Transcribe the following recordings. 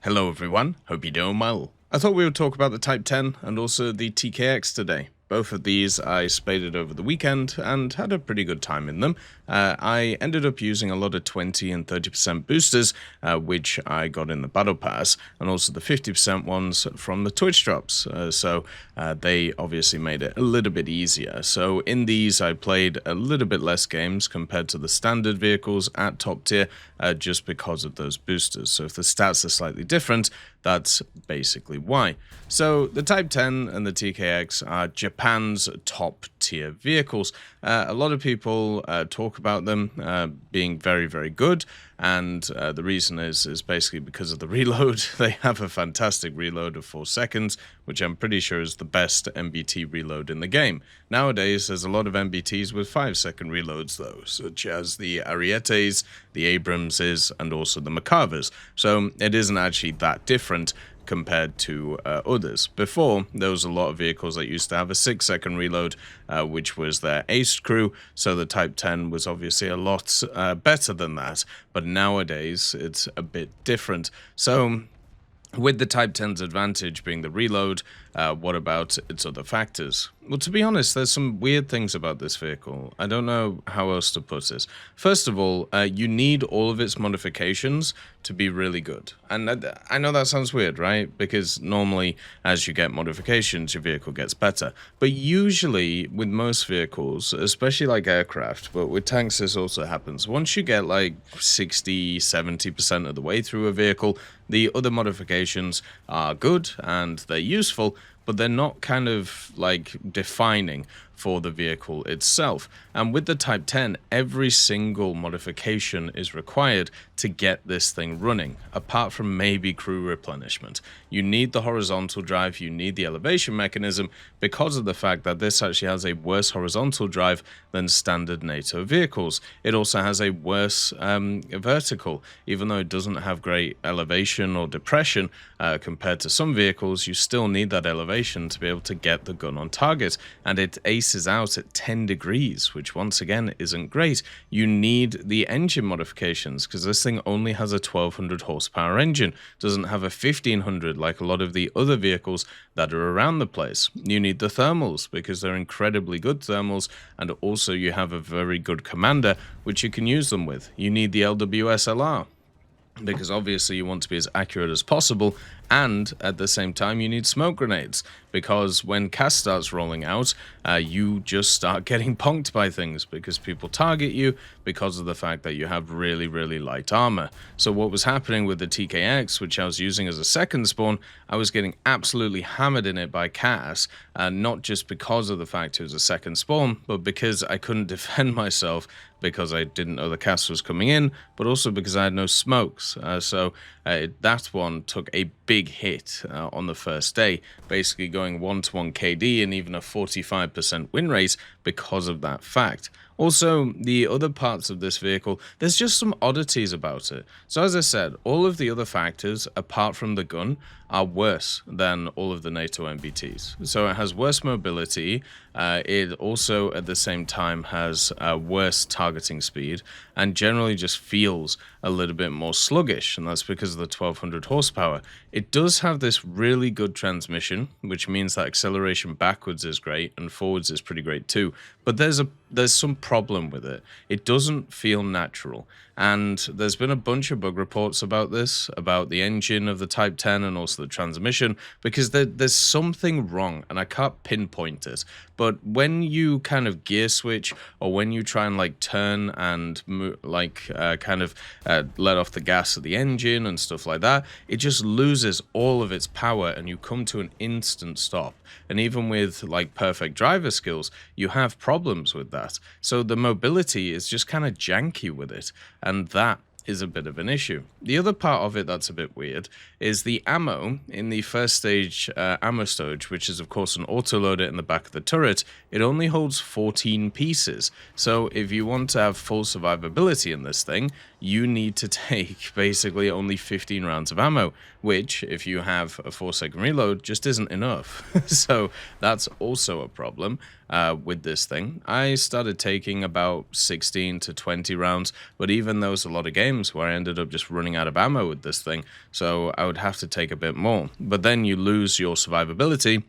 Hello everyone, hope you're doing well. I thought we would talk about the Type 10 and also the TKX today. Both of these I spaded over the weekend and had a pretty good time in them. I ended up using a lot of 20 and 30% boosters, which I got in the Battle Pass, and also the 50% ones from the Twitch drops. So they obviously made it a little bit easier. So in these I played a little bit less games compared to the standard vehicles at top tier, just because of those boosters. So if the stats are slightly different, that's basically why. So the Type 10 and the TKX are Japan's top tier vehicles. A lot of people talk about them being very, very good, and the reason is basically because of the reload. They have a fantastic reload of 4 seconds, which I'm pretty sure is the best MBT reload in the game. Nowadays, there's a lot of MBTs with 5-second reloads though, such as the Arietes, the Abramses, and also the Macavers. So it isn't actually that different compared to others. Before, there was a lot of vehicles that used to have a 6-second reload, which was their ace crew, so the Type 10 was obviously a lot better than that, but nowadays it's a bit different. So with the Type 10's advantage being the reload, what about its other factors? Well, to be honest, there's some weird things about this vehicle. I don't know how else to put it. First of all, you need all of its modifications to be really good. And I know that sounds weird, right? Because normally, as you get modifications, your vehicle gets better. But usually, with most vehicles, especially like aircraft, but with tanks this also happens, once you get like 60, 70% of the way through a vehicle, the other modifications are good and they're useful, but they're not kind of like defining for the vehicle itself. And with the Type 10, every single modification is required to get this thing running, apart from maybe crew replenishment. You need the horizontal drive, you need the elevation mechanism, because of the fact that this actually has a worse horizontal drive than standard NATO vehicles. It also has a worse vertical, even though it doesn't have great elevation or depression compared to some vehicles. You still need that elevation to be able to get the gun on target, and it aces out at 10 degrees, which once again isn't great. You need the engine modifications, because this thing only has a 1200 horsepower engine, doesn't have a 1500 like a lot of the other vehicles that are around the place. You need the thermals, because they're incredibly good thermals, and also you have a very good commander which you can use them with. You need the LWSLR, because obviously you want to be as accurate as possible, and at the same time you need smoke grenades, because when CAS starts rolling out, you just start getting punked by things because people target you because of the fact that you have really, really light armor. So what was happening with the TKX, which I was using as a second spawn, I was getting absolutely hammered in it by CAS, not just because of the fact it was a second spawn, but because I couldn't defend myself because I didn't know the CAS was coming in, but also because I had no smokes. So that one took a big hit on the first day, basically going 1-to-1 KD and even a 45% win rate because of that fact. Also, the other parts of this vehicle, there's just some oddities about it. So as I said, all of the other factors, apart from the gun, are worse than all of the NATO MBTs. So it has worse mobility, it also at the same time has worse targeting speed, and generally just feels a little bit more sluggish, and that's because of the 1200 horsepower. It does have this really good transmission, which means that acceleration backwards is great, and forwards is pretty great too, but there's some problem with it. It doesn't feel natural, and there's been a bunch of bug reports about this, about the engine of the Type 10 and also the transmission, because there's something wrong, and I can't pinpoint it. But when you kind of gear switch, or when you try and like turn and let off the gas of the engine and stuff like that, it just loses all of its power and you come to an instant stop. And even with like perfect driver skills, you have problems with that. So the mobility is just kind of janky with it, and that is a bit of an issue. The other part of it that's a bit weird is the ammo in the first stage ammo stowage, which is of course an autoloader in the back of the turret. It only holds 14 pieces. So if you want to have full survivability in this thing, you need to take basically only 15 rounds of ammo, which if you have a 4-second reload just isn't enough. So that's also a problem with this thing. I started taking about 16 to 20 rounds, but even though it's a lot of games, times where I ended up just running out of ammo with this thing, so I would have to take a bit more. But then you lose your survivability,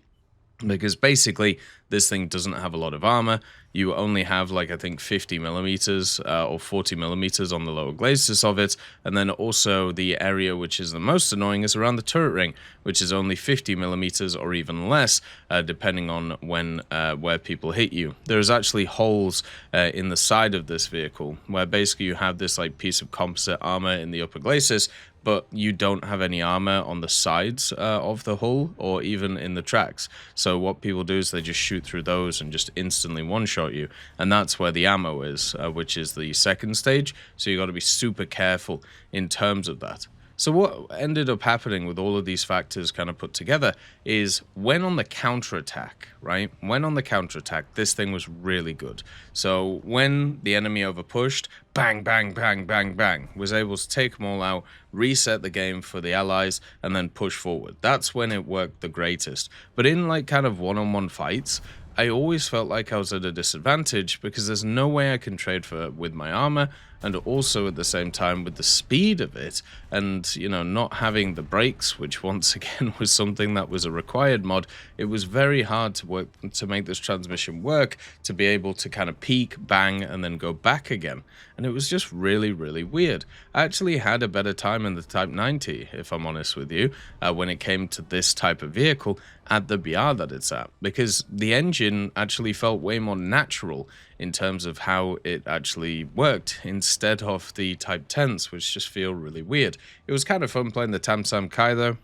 because basically this thing doesn't have a lot of armor. You only have, like, I think 50 millimeters or 40 millimeters on the lower glacis of it, and then also the area which is the most annoying is around the turret ring, which is only 50 millimeters or even less, depending on where people hit you. There's actually holes in the side of this vehicle where basically you have this like piece of composite armor in the upper glacis, but you don't have any armor on the sides of the hull or even in the tracks. So what people do is they just shoot through those and just instantly one-shot you. And that's where the ammo is, which is the second stage. So you got to be super careful in terms of that. So what ended up happening with all of these factors kind of put together is when on the counterattack, right? When on the counterattack, this thing was really good. So when the enemy overpushed, bang, bang, bang, bang, bang, was able to take them all out, reset the game for the allies, and then push forward. That's when it worked the greatest. But in like kind of one-on-one fights, I always felt like I was at a disadvantage because there's no way I can trade with my armor, and also at the same time with the speed of it, and not having the brakes, which once again was something that was a required mod. It was very hard to make this transmission work, to be able to kind of peak, bang, and then go back again. And it was just really, really weird. I actually had a better time in the Type 90, if I'm honest with you, when it came to this type of vehicle at the BR that it's at, because the engine actually felt way more natural in terms of how it actually worked, instead of the Type 10s, which just feel really weird. It was kind of fun playing the Tamsam Kai, though.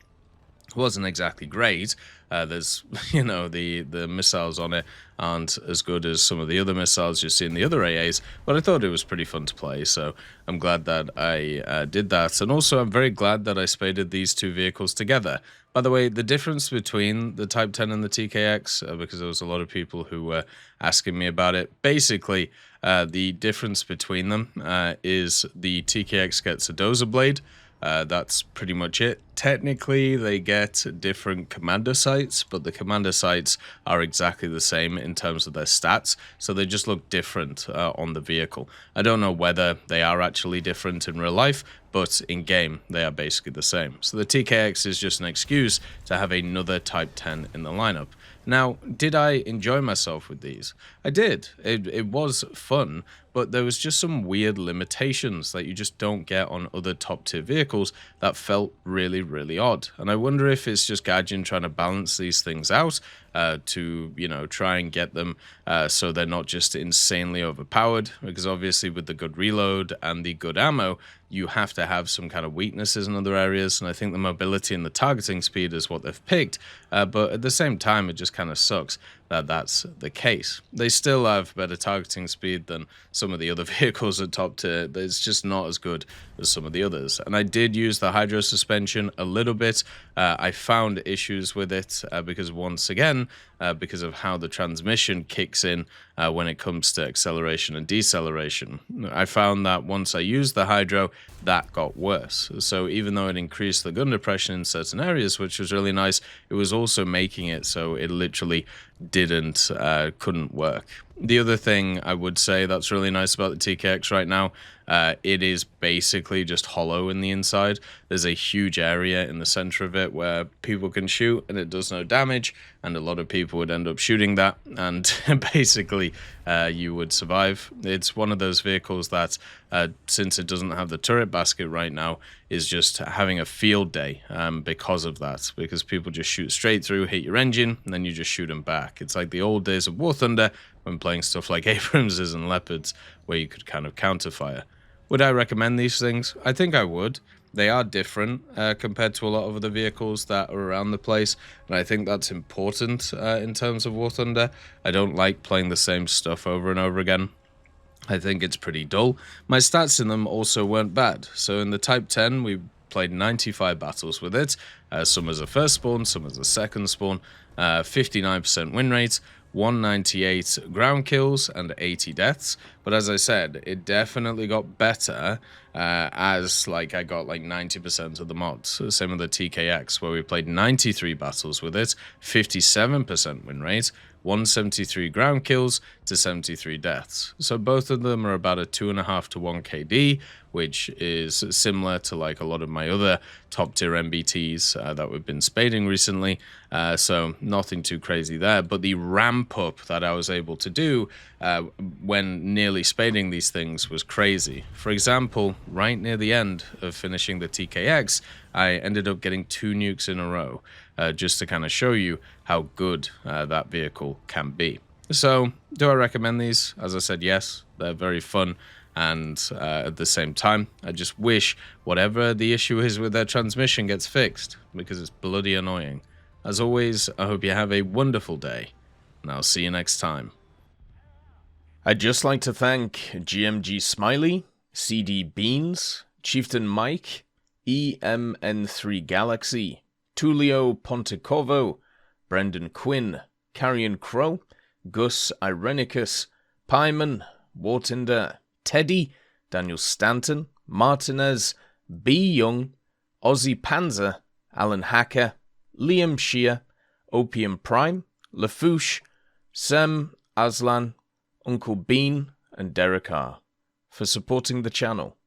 It wasn't exactly great. There's, the missiles on it aren't as good as some of the other missiles you see in the other AAs, but I thought it was pretty fun to play, so I'm glad that I did that. And also, I'm very glad that I spaded these two vehicles together. By the way, the difference between the Type 10 and the TKX, because there was a lot of people who were asking me about it, basically, the difference between them is the TKX gets a dozer blade. That's pretty much it. Technically, they get different commander sights, but the commander sights are exactly the same in terms of their stats, so they just look different on the vehicle. I don't know whether they are actually different in real life, but in game, they are basically the same. So the TKX is just an excuse to have another Type 10 in the lineup. Now, did I enjoy myself with these? I did. It was fun, but there was just some weird limitations that you just don't get on other top-tier vehicles that felt really, really odd. And I wonder if it's just Gaijin trying to balance these things out to, try and get them so they're not just insanely overpowered, because obviously with the good reload and the good ammo, you have to have some kind of weaknesses in other areas, and I think the mobility and the targeting speed is what they've picked, but at the same time, it just kind of sucks that that's the case. They still have better targeting speed than some of the other vehicles at top tier. It's just not as good as some of the others. And I did use the hydro suspension a little bit. I found issues with it because once again, because of how the transmission kicks in when it comes to acceleration and deceleration. I found that once I used the hydro, that got worse. So even though it increased the gun depression in certain areas, which was really nice, it was also making it so it literally couldn't work. The other thing I would say that's really nice about the TKX right now, it is basically just hollow in the inside. There's a huge area in the center of it where people can shoot and it does no damage, and a lot of people would end up shooting that, and basically you would survive. It's one of those vehicles that, since it doesn't have the turret basket right now, is just having a field day because of that, because people just shoot straight through, hit your engine, and then you just shoot them back. It's like the old days of War Thunder when playing stuff like Abramses and Leopards, where you could kind of counterfire. Would I recommend these things? I think I would. They are different compared to a lot of other vehicles that are around the place, and I think that's important in terms of War Thunder. I don't like playing the same stuff over and over again. I think it's pretty dull. My stats in them also weren't bad. So in the Type 10, we played 95 battles with it, some as a first spawn, some as a second spawn, 59% win rate, 198 ground kills and 80 deaths, But as I said, it definitely got better as I got 90% of the mods. Same with the TKX, where we played 93 battles with it, 57% win rate, 173 ground kills to 73 deaths. So both of them are about a 2.5 to 1 KD, which is similar to a lot of my other top tier MBTs that we've been spading recently. So nothing too crazy there. But the ramp up that I was able to do when nearly spading these things was crazy. For example, right near the end of finishing the TKX, I ended up getting 2 nukes in a row, just to kind of show you how good that vehicle can be. So, do I recommend these? As I said, yes, they're very fun, and at the same time, I just wish whatever the issue is with their transmission gets fixed, because it's bloody annoying. As always, I hope you have a wonderful day, and I'll see you next time. I'd just like to thank GMG Smiley, CD Beans, Chieftain Mike, EMN3 Galaxy, Tulio Pontecorvo, Brendan Quinn, Carrion Crow, Gus Irenicus, Pyman, Wartinder, Teddy, Daniel Stanton, Martinez, B. Young, Ozzy Panzer, Alan Hacker, Liam Shear, Opium Prime, Lafouche, Sem, Aslan, Uncle Bean, and Derek R. for supporting the channel.